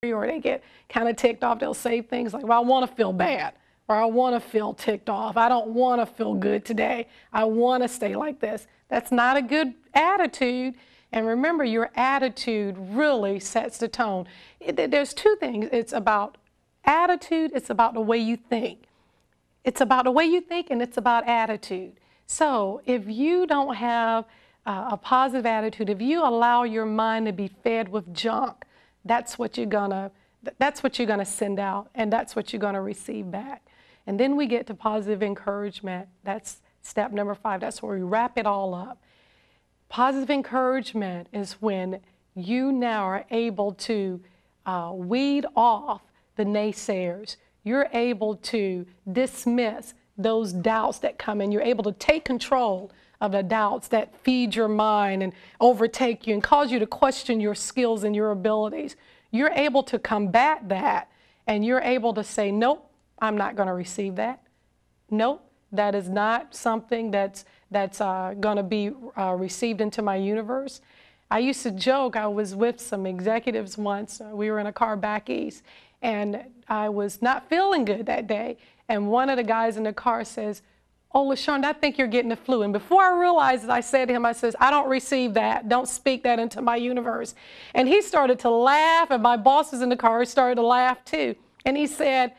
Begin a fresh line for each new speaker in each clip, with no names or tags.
or they get kind of ticked off, they'll say things like, well, I want to feel bad, or I want to feel ticked off. I don't want to feel good today. I want to stay like this. That's not a good attitude. And remember, your attitude really sets the tone. There's two things. It's about attitude. It's about the way you think. It's about the way you think, and it's about attitude. So if you don't have a positive attitude, if you allow your mind to be fed with junk, that's what you're gonna send out, and that's what you're gonna receive back. And then we get to positive encouragement. That's step number 5. That's where we wrap it all up. Positive encouragement is when you now are able to weed off the naysayers. You're able to dismiss those doubts that come in. You're able to take control of the doubts that feed your mind and overtake you and cause you to question your skills and your abilities. You're able to combat that, and you're able to say, nope, I'm not going to receive that. Nope, that is not something that's going to be received into my universe. I used to joke, I was with some executives once. We were in a car back east, and I was not feeling good that day. And one of the guys in the car says, oh, LaSharnda, I think you're getting the flu. And before I realized it, I said to him, I says, I don't receive that. Don't speak that into my universe. And he started to laugh, and my boss was in the car. He started to laugh too. And he said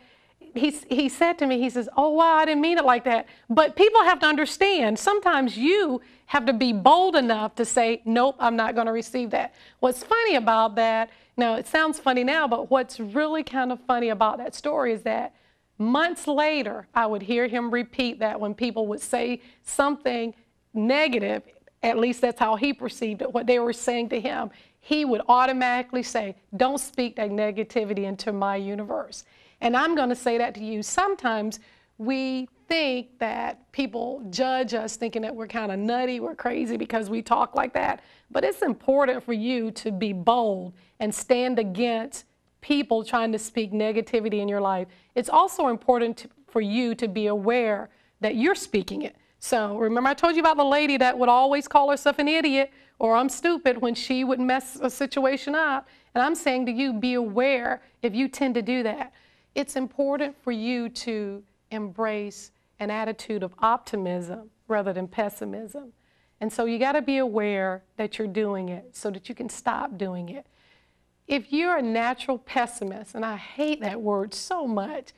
to me, he says, oh, wow, I didn't mean it like that. But people have to understand, sometimes you have to be bold enough to say, nope, I'm not going to receive that. What's funny about that, now it sounds funny now, but what's really kind of funny about that story is that months later, I would hear him repeat that when people would say something negative, at least that's how he perceived it, what they were saying to him, he would automatically say, don't speak that negativity into my universe. And I'm going to say that to you. Sometimes we think that people judge us thinking that we're kind of nutty, we're crazy because we talk like that. But it's important for you to be bold and stand against people trying to speak negativity in your life. It's also important for you to be aware that you're speaking it. So remember I told you about the lady that would always call herself an idiot or I'm stupid when she would mess a situation up. And I'm saying to you, be aware if you tend to do that. It's important for you to embrace an attitude of optimism rather than pessimism. And so you got to be aware that you're doing it so that you can stop doing it. If you're a natural pessimist, and I hate that word so much,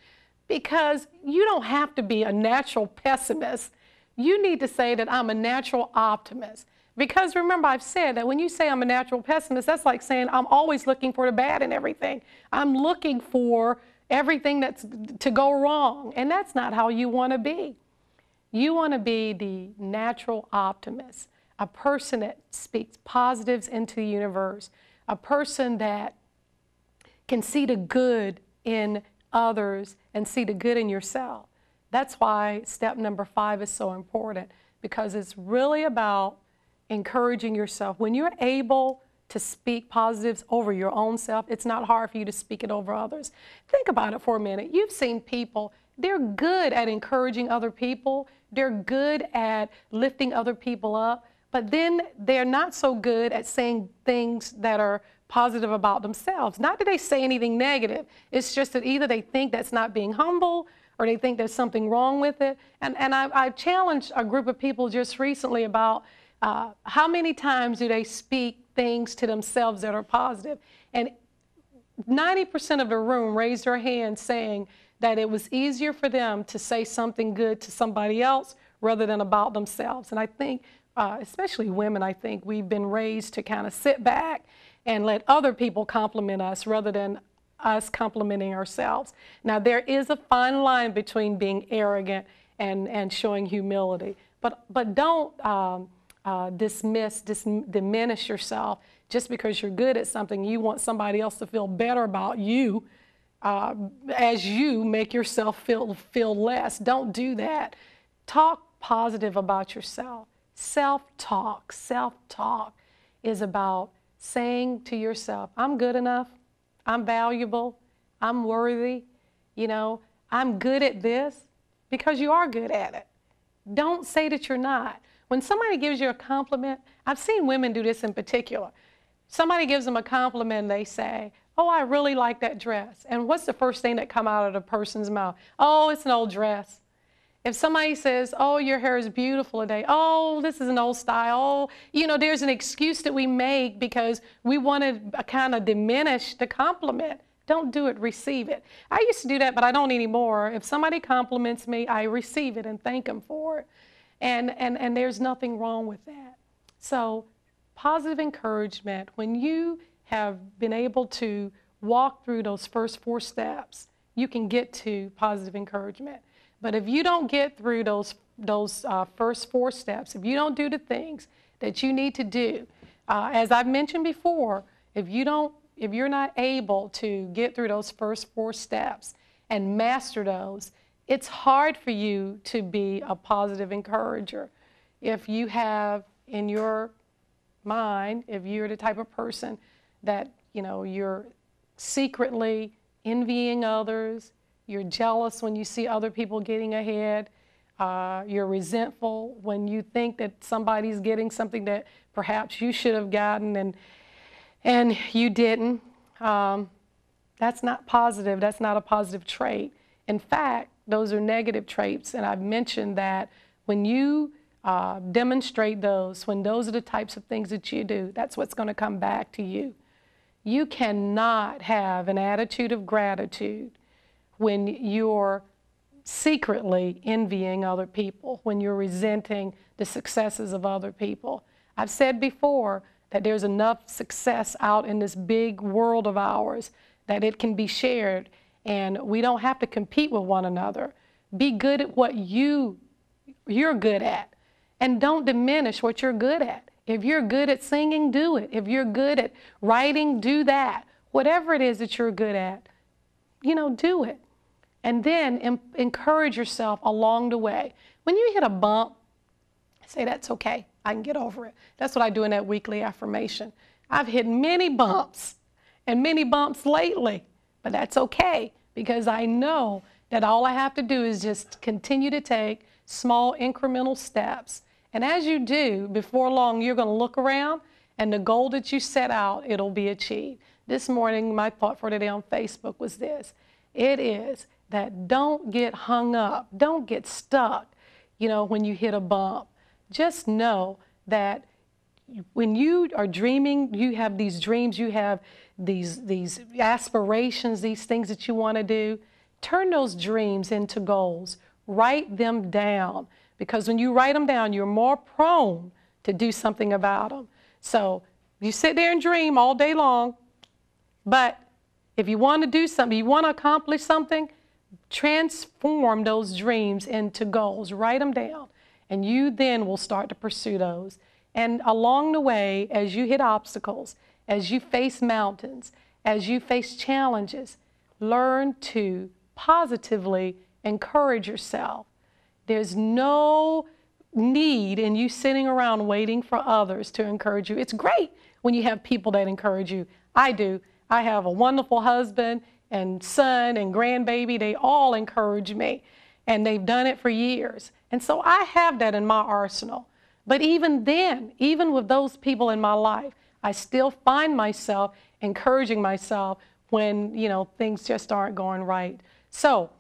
because you don't have to be a natural pessimist. You need to say that I'm a natural optimist. Because remember, I've said that when you say I'm a natural pessimist, that's like saying I'm always looking for the bad in everything. I'm looking for everything that's to go wrong, and that's not how you want to be. You want to be the natural optimist, a person that speaks positives into the universe, a person that can see the good in others and see the good in yourself. That's why step number 5 is so important, because it's really about encouraging yourself. When you're able to speak positives over your own self, it's not hard for you to speak it over others. Think about it for a minute. You've seen people, they're good at encouraging other people. They're good at lifting other people up. But then they're not so good at saying things that are positive about themselves. Not that they say anything negative. It's just that either they think that's not being humble or they think there's something wrong with it. And I challenged a group of people just recently about how many times do they speak things to themselves that are positive. And 90% of the room raised their hand saying that it was easier for them to say something good to somebody else rather than about themselves. And I think especially women, I think we've been raised to kind of sit back and let other people compliment us rather than us complimenting ourselves. Now, there is a fine line between being arrogant and showing humility, but don't diminish yourself just because you're good at something. You want somebody else to feel better about you as you make yourself feel less. Don't do that. Talk positive about yourself. Self-talk is about saying to yourself, I'm good enough, I'm valuable, I'm worthy, you know, I'm good at this, because you are good at it. Don't say that you're not. When somebody gives you a compliment, I've seen women do this in particular. Somebody gives them a compliment and they say, Oh, I really like that dress. And what's the first thing that come out of the person's mouth? Oh, it's an old dress. If somebody says, oh, your hair is beautiful today, oh, this is an old style, oh, you know, there's an excuse that we make because we want to kind of diminish the compliment. Don't do it, receive it. I used to do that, but I don't anymore. If somebody compliments me, I receive it and thank them for it. And there's nothing wrong with that. So positive encouragement, when you have been able to walk through those first 4 steps, you can get to positive encouragement. But if you don't get through those first 4 steps, if you don't do the things that you need to do, as I've mentioned before, if you're not able to get through those first 4 steps and master those, it's hard for you to be a positive encourager. If you have in your mind, if you're the type of person that, you know, you're secretly envying others, you're jealous when you see other people getting ahead, you're resentful when you think that somebody's getting something that perhaps you should have gotten and you didn't, that's not positive. That's not a positive trait. In fact, those are negative traits, and I've mentioned that when you demonstrate those, when those are the types of things that you do, that's what's going to come back to you. You cannot have an attitude of gratitude when you're secretly envying other people, when you're resenting the successes of other people. I've said before that there's enough success out in this big world of ours that it can be shared, and we don't have to compete with one another. Be good at what you're good at, and don't diminish what you're good at. If you're good at singing, do it. If you're good at writing, do that. Whatever it is that you're good at, you know, do it. And then encourage yourself along the way. When you hit a bump, say, that's okay, I can get over it. That's what I do in that weekly affirmation. I've hit many bumps and many bumps lately, but that's okay because I know that all I have to do is just continue to take small incremental steps. And as you do, before long, you're going to look around and the goal that you set out, it'll be achieved. This morning, my thought for today on Facebook was this. It is that don't get hung up, don't get stuck, you know, when you hit a bump. Just know that when you are dreaming, you have these dreams, you have these aspirations, these things that you want to do. Turn those dreams into goals. Write them down, because when you write them down, you're more prone to do something about them. So you sit there and dream all day long, but if you want to do something, you want to accomplish something, transform those dreams into goals. Write them down, and you then will start to pursue those. And along the way, as you hit obstacles, as you face mountains, as you face challenges, learn to positively encourage yourself. There's no need in you sitting around waiting for others to encourage you. It's great when you have people that encourage you. I do. I have a wonderful husband and son and grandbaby. They all encourage me, and they've done it for years. And so I have that in my arsenal. But even then, even with those people in my life, I still find myself encouraging myself when, you know, things just aren't going right. So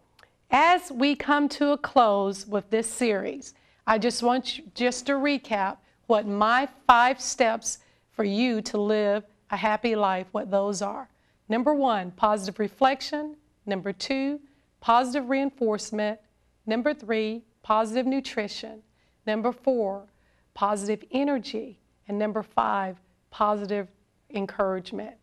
as we come to a close with this series, I just want you just to recap what my 5 steps for you to live a happy life, what those are. Number 1, positive reflection. Number 2, positive reinforcement. Number 3, positive nutrition. Number 4, positive energy. And number 5, positive encouragement.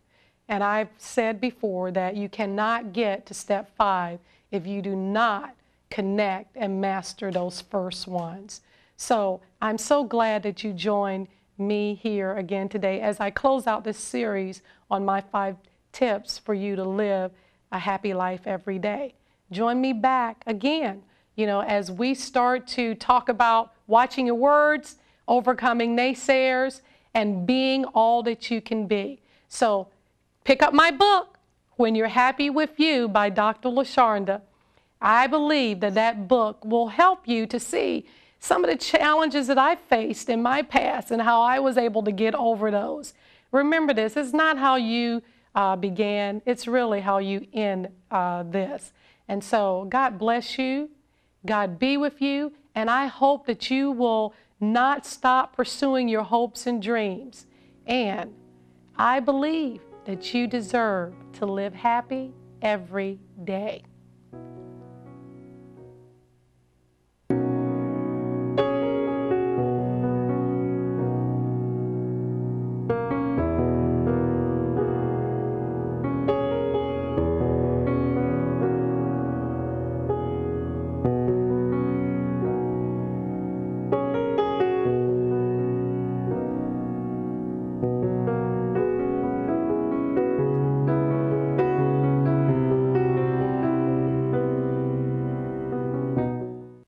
And I've said before that you cannot get to step 5 if you do not connect and master those first ones. So I'm so glad that you joined me here again today as I close out this series on my 5 tips for you to live a happy life every day. Join me back again, you know, as we start to talk about watching your words, overcoming naysayers, and being all that you can be. So pick up my book, When You're Happy With You by Dr. LaSharnda. I believe that that book will help you to see some of the challenges that I faced in my past and how I was able to get over those. Remember this, it's not how you began, it's really how you end this. And so God bless you. God be with you. And I hope that you will not stop pursuing your hopes and dreams. And I believe that you deserve to live happy every day.